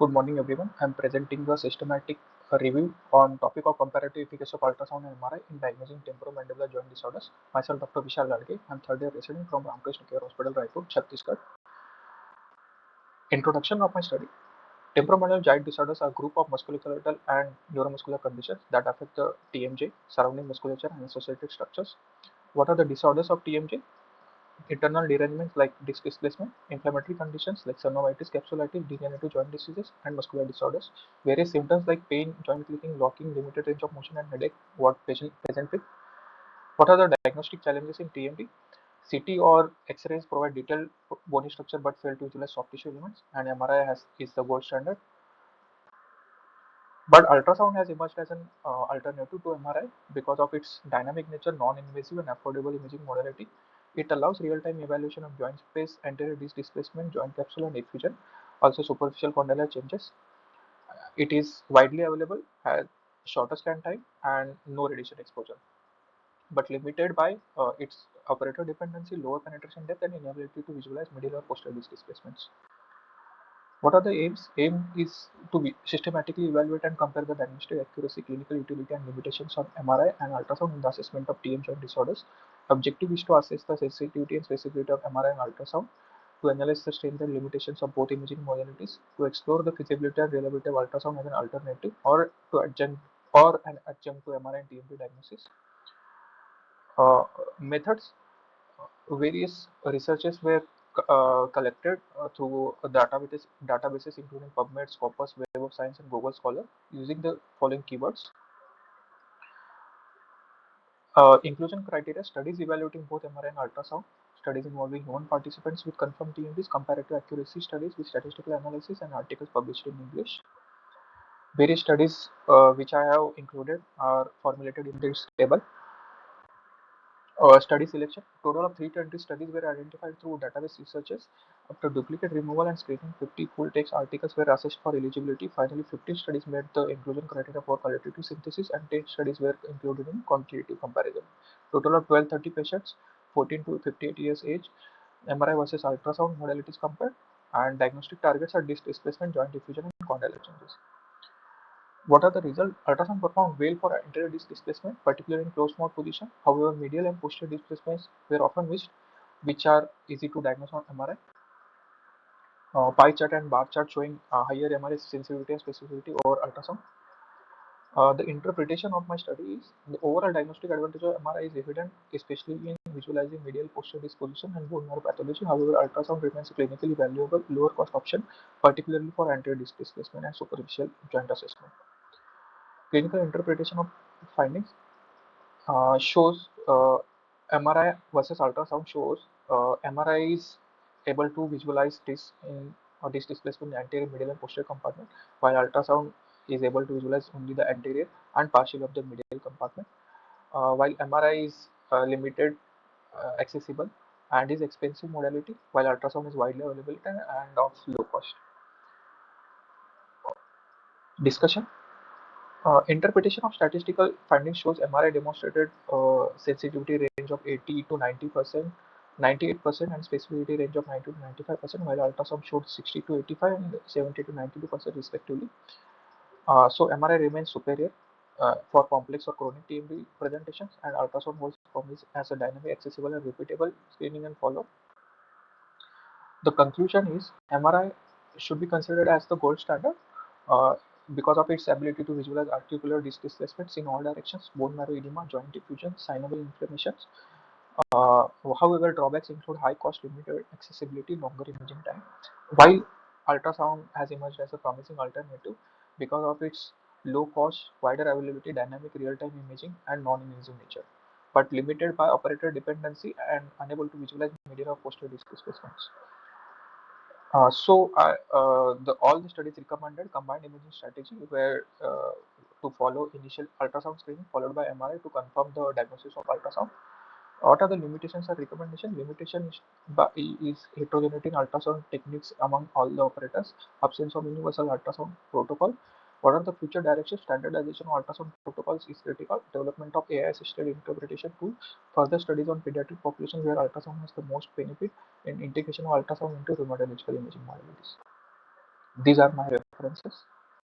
Good morning, everyone. I'm presenting a systematic review on topic of comparative efficacy of ultrasound and MRI in diagnosing temporomandibular joint disorders. Myself, Dr. Vishal Ladage. I'm third-year resident from Ramkrishna Care Hospital, Raipur, Chhattisgarh. Introduction of my study. Temporomandibular joint disorders are a group of musculoskeletal and neuromuscular conditions that affect the TMJ, surrounding musculature, and associated structures. What are the disorders of TMJ? Internal derangements like disc displacement, inflammatory conditions like synovitis, capsulitis, degenerative joint diseases, and muscular disorders. Various symptoms like pain, joint clicking, locking, limited range of motion, and headache. What patient present with? What are the diagnostic challenges in TMD? CT or X-rays provide detailed bony structure but fail to visualize soft tissue elements, and MRI is the gold standard. But ultrasound has emerged as an alternative to MRI because of its dynamic nature, non-invasive, and affordable imaging modality. It allows real-time evaluation of joint space, anterior disc displacement, joint capsule, and effusion, also superficial condylar changes. It is widely available, has shorter scan time, and no radiation exposure, but limited by its operator dependency, lower penetration depth, and inability to visualize middle or posterior disc displacements. What are the aims? Aim is to systematically evaluate and compare the diagnostic accuracy, clinical utility, and limitations of MRI and ultrasound in the assessment of TM joint disorders. Objective is to assess the sensitivity and specificity of MRI and ultrasound, to analyze the strengths and limitations of both imaging modalities, to explore the feasibility and reliability of ultrasound as an alternative or an adjunct to MRI and TMJ diagnosis. Methods. Various researches were collected through databases including PubMed, Scopus, Web of Science, and Google Scholar using the following keywords. Inclusion criteria: studies evaluating both MRI and ultrasound, studies involving human participants with confirmed TMDs, comparative accuracy studies with statistical analysis, and articles published in English. Various studies which I have included are formulated in this table. Study selection. Total of 320 studies were identified through database researches. After duplicate removal and screening, 50 full text articles were assessed for eligibility. Finally, 15 studies met the inclusion criteria for qualitative synthesis, and 10 studies were included in quantitative comparison. Total of 1230 patients, 14 to 58 years age. MRI versus ultrasound modalities compared, and diagnostic targets are disc displacement, joint diffusion, and condylar changes. What are the results? Ultrasound performed well for anterior disc displacement, particularly in closed mode position. However, medial and posterior displacements were often missed, which are easy to diagnose on MRI. Pie chart and bar chart showing higher MRI sensitivity and specificity over ultrasound. The interpretation of my study is the overall diagnostic advantage of MRI is evident, especially in visualizing medial posterior disposition and bone marrow pathology. However, ultrasound remains a clinically valuable, lower cost option, particularly for anterior disc displacement and superficial joint assessment. Clinical interpretation of findings shows MRI versus ultrasound shows MRI is able to visualize this in this displacement in anterior, middle, and posterior compartment, while ultrasound is able to visualize only the anterior and partial of the medial compartment. While MRI is limited, accessible, and is expensive modality, while ultrasound is widely available and of low cost. Discussion. Interpretation of statistical findings shows MRI demonstrated sensitivity range of 80 to 90%, 98%, and specificity range of 90 to 95%, while ultrasound showed 60 to 85 and 70 to 92% respectively. So MRI remains superior for complex or chronic TMD presentations, and ultrasound holds promise as a dynamic, accessible, and repeatable screening and follow. The conclusion is MRI should be considered as the gold standard uh, because of its ability to visualize articular disc displacements in all directions, bone marrow edema, joint diffusion, signable inflammations. However, drawbacks include high cost, limited accessibility, longer imaging time. While ultrasound has emerged as a promising alternative because of its low cost, wider availability, dynamic real-time imaging, and non-invasive nature, but limited by operator dependency and unable to visualize medial or posterior disc displacements. All the studies recommended combined imaging strategy where to follow initial ultrasound screening followed by MRI to confirm the diagnosis of ultrasound. What are the limitations and recommendations? Limitation is heterogeneity in ultrasound techniques among all the operators, absence of universal ultrasound protocol. What are the future directions? Standardization of ultrasound protocols is critical. Development of AI-assisted interpretation tool. Further studies on pediatric population where ultrasound has the most benefit, and integration of ultrasound into rheumatological imaging modalities. These are my references. references.